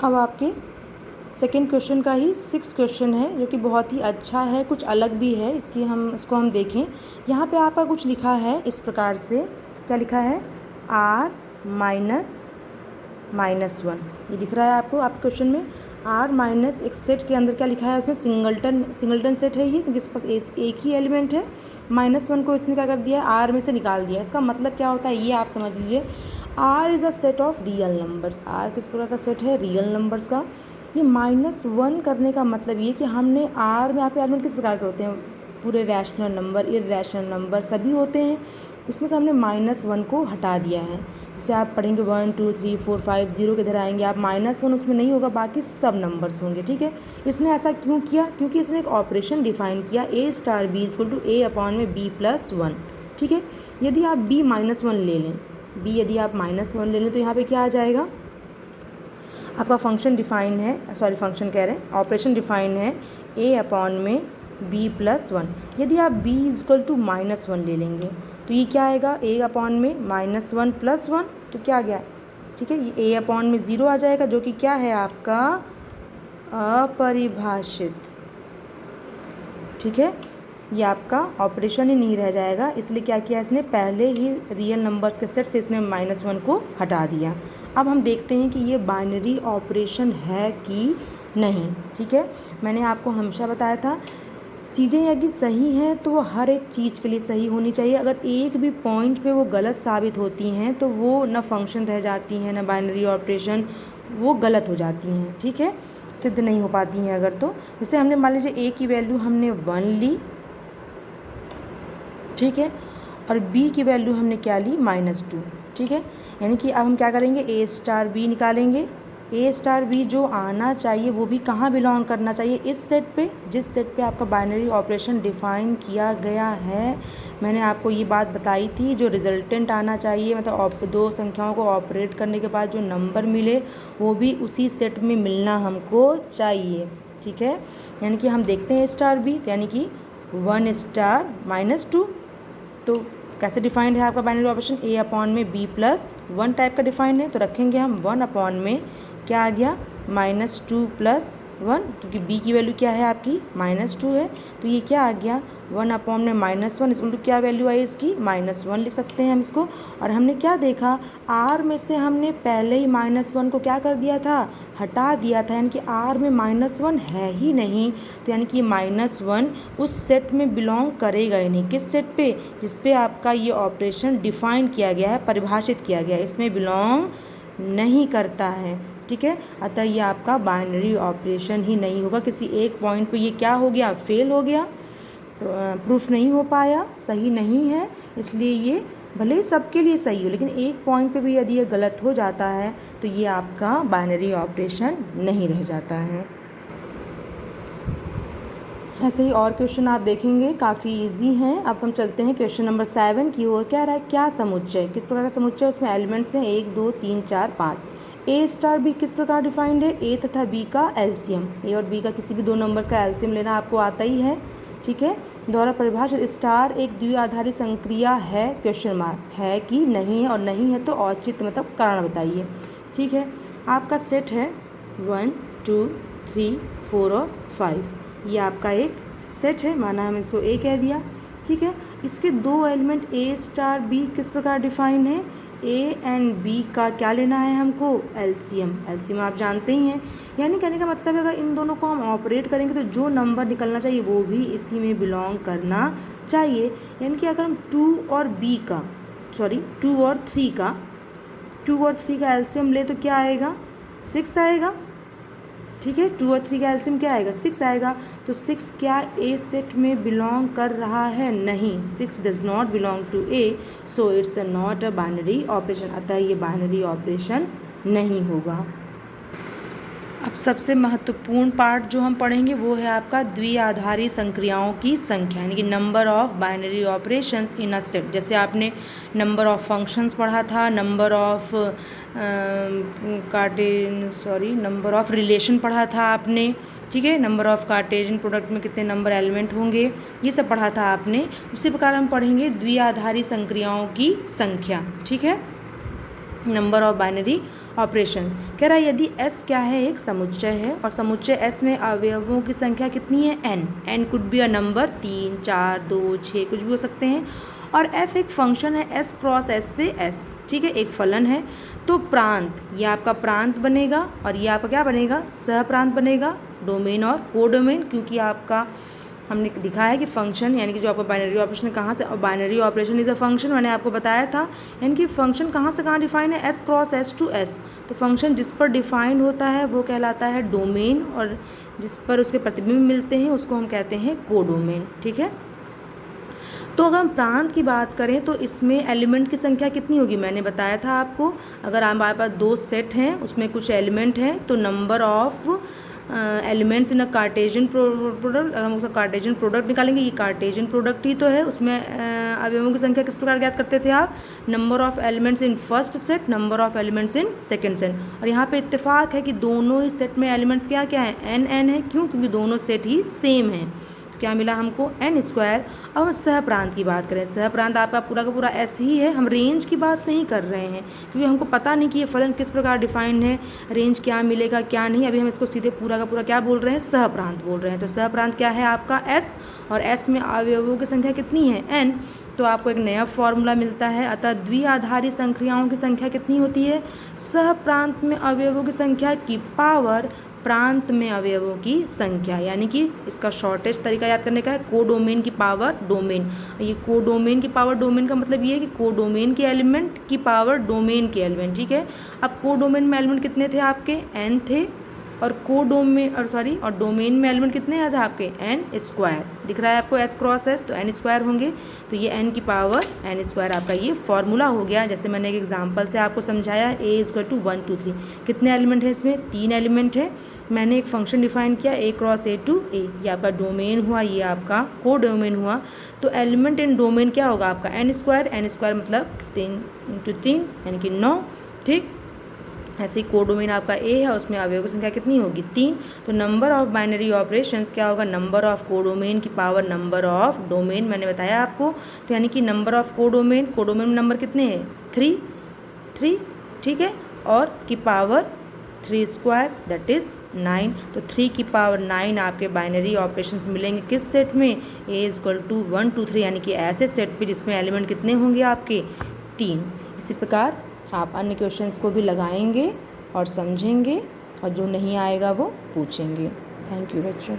अब आपके second question का ही 6 क्वेश्चन है, जो कि बहुत ही अच्छा है, कुछ अलग भी है। इसको हम देखें। यहाँ पे आपका कुछ लिखा है इस प्रकार से, क्या लिखा है, r माइनस 1। ये दिख रहा है आपके क्वेश्चन में। r माइनस एक सेट के अंदर क्या लिखा है, उसने सिंगल्टन सेट है ये, क्योंकि इसके पास एक ही एलिमेंट है। -1 को इसने क्या कर दिया, r में से निकाल दिया। इसका मतलब क्या होता है ये आप समझ लीजिए। r is a set of real numbers. r किस प्रकार का सेट है, रियल नंबर्स का। ये -1 करने का मतलब ये कि हमने r में, आपके एलिमेंट किस प्रकार के होते हैं, पूरे रैशनल नंबर, इर्रेशनल नंबर सभी होते हैं। उसमें से हमने -1 को हटा दिया है। जैसे आप पढ़ेंगे 1 2 3 4 5 0 के इधर आएंगे आप, -1 उसमें नहीं होगा, बाकी सब नंबर्स होंगे। ठीक है, इसने ऐसा क्यों किया, क्योंकि इसने एक ऑपरेशन डिफाइन किया, a∗b = a/b+1। ठीक है, यदि आप b-1 ले लें, b यदि आप -1 ले लें तो यहाँ पे क्या आ जाएगा, आपका फंक्शन डिफाइन है, फंक्शन कह रहे हैं, ऑपरेशन डिफाइन है a/b+1। यदि आप b = -1 ले लेंगे तो ये क्या आएगा, a/(-1 + 1), तो क्या आ गया, ठीक है, ये a/(0) आ जाएगा, जो कि क्या है आपका अपरिभाषित। ठीक है, ये आपका ऑपरेशन ही नहीं रह जाएगा, इसलिए क्या किया इसने, पहले ही रियल नंबर्स के सेट से इसने -1 को हटा दिया। अब हम देखते हैं कि ये बाइनरी ऑपरेशन है कि नहीं। ठीक है, मैंने आपको हमेशा बताया था, चीज़ें यदि सही हैं तो वो हर एक चीज़ के लिए सही होनी चाहिए। अगर एक भी पॉइंट पे वो गलत साबित होती हैं तो वो ना फंक्शन रह जाती हैं, ना बाइनरी ऑपरेशन, वो गलत हो जाती हैं। ठीक है, सिद्ध नहीं हो पाती हैं अगर। तो जैसे हमने मान लीजिए a की वैल्यू हमने 1 ली, ठीक है, और b की वैल्यू हमने क्या ली, -2। ठीक है, यानी कि अब हम क्या करेंगे, a∗b निकालेंगे। a∗b जो आना चाहिए वो भी कहाँ बिलोंग करना चाहिए, इस सेट पे, जिस सेट पे आपका बाइनरी ऑपरेशन डिफाइन किया गया है। मैंने आपको ये बात बताई थी, जो रिजल्टेंट आना चाहिए, मतलब दो संख्याओं को ऑपरेट करने के बाद जो नंबर मिले वो भी उसी सेट में मिलना हमको चाहिए। ठीक है, यानी कि हम देखते हैं a∗b, यानी कि 1∗-2। तो कैसे डिफाइंड है आपका बाइनरी ऑपरेशन, a/b+1 टाइप का डिफाइंड है। तो रखेंगे हम 1 में क्या आ गया, -2 + 1, क्योंकि b की वैल्यू क्या है आपकी, -2 है, तो ये क्या आ गया, 1/-1, इसमें क्या वैल्यू आई इसकी, -1 लिख सकते हैं हम इसको। और हमने क्या देखा, r में से हमने पहले ही -1 को क्या कर दिया था, हटा दिया था, यानी कि r में -1 है ही नहीं। तो यानी कि -1 उस सेट में बिलोंग करेगा ही नहीं। किस सेट पे, जिस पे आपका ये ऑपरेशन डिफाइन किया गया है, परिभाषित किया गया है, इसमें बिलोंग नहीं करता है। ठीक है, अतः ये आपका बाइनरी ऑपरेशन ही नहीं होगा। किसी एक पॉइंट पे ये क्या हो गया, फेल हो गया, प्रूफ नहीं हो पाया, सही नहीं है। इसलिए ये भले ही सबके लिए सही हो, लेकिन एक पॉइंट पे भी यदि ये गलत हो जाता है तो ये आपका बाइनरी ऑपरेशन नहीं रह जाता है। ऐसे ही और क्वेश्चन आप देखेंगे, काफ़ी इजी हैं। अब हम चलते हैं क्वेश्चन नंबर 7 की ओर। क्या रहा है, क्या समुच्चय, किस प्रकार का समुच्चय, उसमें एलिमेंट्स हैं 1 2 3 4 5। a∗b किस प्रकार डिफाइंड है, a तथा b का एलसीएम, a और b का किसी भी दो नंबर्स का एलसीएम लेना आपको आता ही है। ठीक है, द्वारा परिभाषित स्टार एक द्विआधारी संक्रिया है, क्वेश्चन मार्क, है कि नहीं है, और नहीं है तो औचित्य मतलब कारण बताइए। ठीक है, आपका सेट है 1 2 3 4 और 5, ये आपका एक सेट है, माना हमने इसको a कह दिया। ठीक है, इसके दो एलिमेंट a∗b किस प्रकार डिफाइन है, a एंड b का क्या लेना है हमको, एलसीएम आप जानते ही हैं। यानी कहने का मतलब है, अगर इन दोनों को हम ऑपरेट करेंगे तो जो नंबर निकलना चाहिए वो भी इसी में बिलोंग करना चाहिए। यानी कि अगर हम 2 और 3 का एलसीएम ले तो क्या आएगा, 6 आएगा। ठीक है, 2 और 3 का एलसीएम क्या आएगा, 6 आएगा। तो 6 क्या ए सेट में बिलोंग कर रहा है, नहीं, 6 does not belong to A, so it's not a binary operation, अतः ये बाइनरी ऑपरेशन नहीं होगा। अब सबसे महत्वपूर्ण पार्ट जो हम पढ़ेंगे वो है आपका द्विआधारी संक्रियाओं की संख्या, यानी कि number of binary operations in a set. जैसे आपने नंबर ऑफ फंक्शंस पढ़ा था, नंबर ऑफ रिलेशन पढ़ा था आपने। ठीक है, नंबर ऑफ कार्टेशियन प्रोडक्ट में कितने नंबर एलिमेंट होंगे, ये सब पढ़ा था आपने। उसी प्रकार हम पढ़ेंगे द्विआधारी संक्रियाओं की संख्या। ठीक है, नंबर ऑफ बाइनरी ऑपरेशन कह रहा है यदि S क्या है, एक समुच्चय है और समुच्चय S में अवयवों की संख्या कितनी है, n could be a number, 3, 4, 2, 6 कुछ भी हो सकते हैं, और f एक फंक्शन है S क्रॉस S से S, ठीक है, एक फलन है। तो प्रांत, ये आपका प्रांत बनेगा और ये आपका क्या बनेगा, सहप्रांत बनेगा, डोमेन और कोडोमेन, क्योंकि आपका हमने दिखा है कि फंक्शन यानी कि जो आपका बाइनरी ऑपरेशन कहाँ से, binary operation is a function, मैंने आपको बताया था, यानी कि फंक्शन कहाँ से कहाँ डिफाइन है, S cross S to S। तो फंक्शन जिस पर डिफाइंड होता है वो कहलाता है डोमेन, और जिस पर उसके प्रतिबिंब मिलते हैं उसको हम कहते हैं कोडोमेन, ठीक है। तो अगर हम प्रांत की बात करें तो इसमें एलिमेंट की संख्या कितनी होगी, मैंने बताया था आपको, अगर हमारे पास 2 सेट हैं उसमें कुछ एलिमेंट हैं तो number of elements in a Cartesian product, हम उसका कार्टेशियन प्रोडक्ट निकालेंगे, ये कार्टेशियन प्रोडक्ट ही तो है, उसमें अवयवों की संख्या किस प्रकार ज्ञात करते थे आप, number of elements in first set, number of elements in second set. और यहाँ पे इत्तेफाक है कि दोनों ही सेट में एलिमेंट्स क्या क्या है, n है, क्यों, क्योंकि दोनों सेट ही सेम हैं। क्या मिला हमको, n²। अब हम सहप्रांत की बात करें, सहप्रांत आपका पूरा का पूरा S ही है, हम रेंज की बात नहीं कर रहे हैं क्योंकि हमको पता नहीं कि ये फलन किस प्रकार डिफाइंड है, रेंज क्या मिलेगा क्या नहीं, अभी हम इसको सीधे पूरा का पूरा क्या बोल रहे हैं, सहप्रांत बोल रहे हैं। तो सहप्रांत क्या है आपका S, और S में अवयवों की संख्या कितनी है, n, तो आपको एक नया फॉर्मूला मिलता है। अतः द्विआधारी संक्रियाओं की संख्या कितनी होती है, सहप्रांत में अवयवों की संख्या की पावर प्रांत में अवयवों की संख्या, यानी कि इसका शॉर्टेस्ट तरीका याद करने का है, कोडोमेन की पावर डोमेन। ये कोडोमेन की पावर डोमेन का मतलब ये है कि कोडोमेन के एलिमेंट की पावर डोमेन के एलिमेंट, ठीक है। अब कोडोमेन में एलिमेंट कितने थे आपके, n थे, और और डोमेन में एलिमेंट कितने थे आपके, n², दिख रहा है आपको S क्रॉस S, तो n² होंगे, तो ये n की पावर n² आपका ये फॉर्मूला हो गया। जैसे मैंने एक एग्जांपल से आपको समझाया, a = 1 2 3, कितने एलिमेंट है इसमें, 3 एलिमेंट है, मैंने एक फंक्शन डिफाइन किया a cross A to A, ये आपका डोमेन हुआ, ये आपका को डोमेन हुआ। तो एलिमेंट इन डोमेन क्या होगा आपका, n² मतलब 3 × 3 यानी कि 9, ठीक। ऐसे ही कोडोमेन आपका A है, उसमें अवयवों की संख्या कितनी होगी, 3। तो नंबर ऑफ बाइनरी ऑपरेशंस क्या होगा, नंबर ऑफ कोडोमेन की पावर नंबर ऑफ डोमेन, मैंने बताया आपको। तो यानी कि नंबर ऑफ कोडोमेन में नंबर कितने हैं, 3, ठीक है, और की पावर 3² दैट इज़ 9। तो 3 की पावर 9 आपके बाइनरी ऑपरेशंस मिलेंगे किस सेट में, A = 1 2 3, यानी कि ऐसे सेट पे जिसमें एलिमेंट कितने होंगे आपके, 3। इसी प्रकार आप अन्य क्वेश्चंस को भी लगाएंगे और समझेंगे, और जो नहीं आएगा वो पूछेंगे। थैंक यू बच्चों।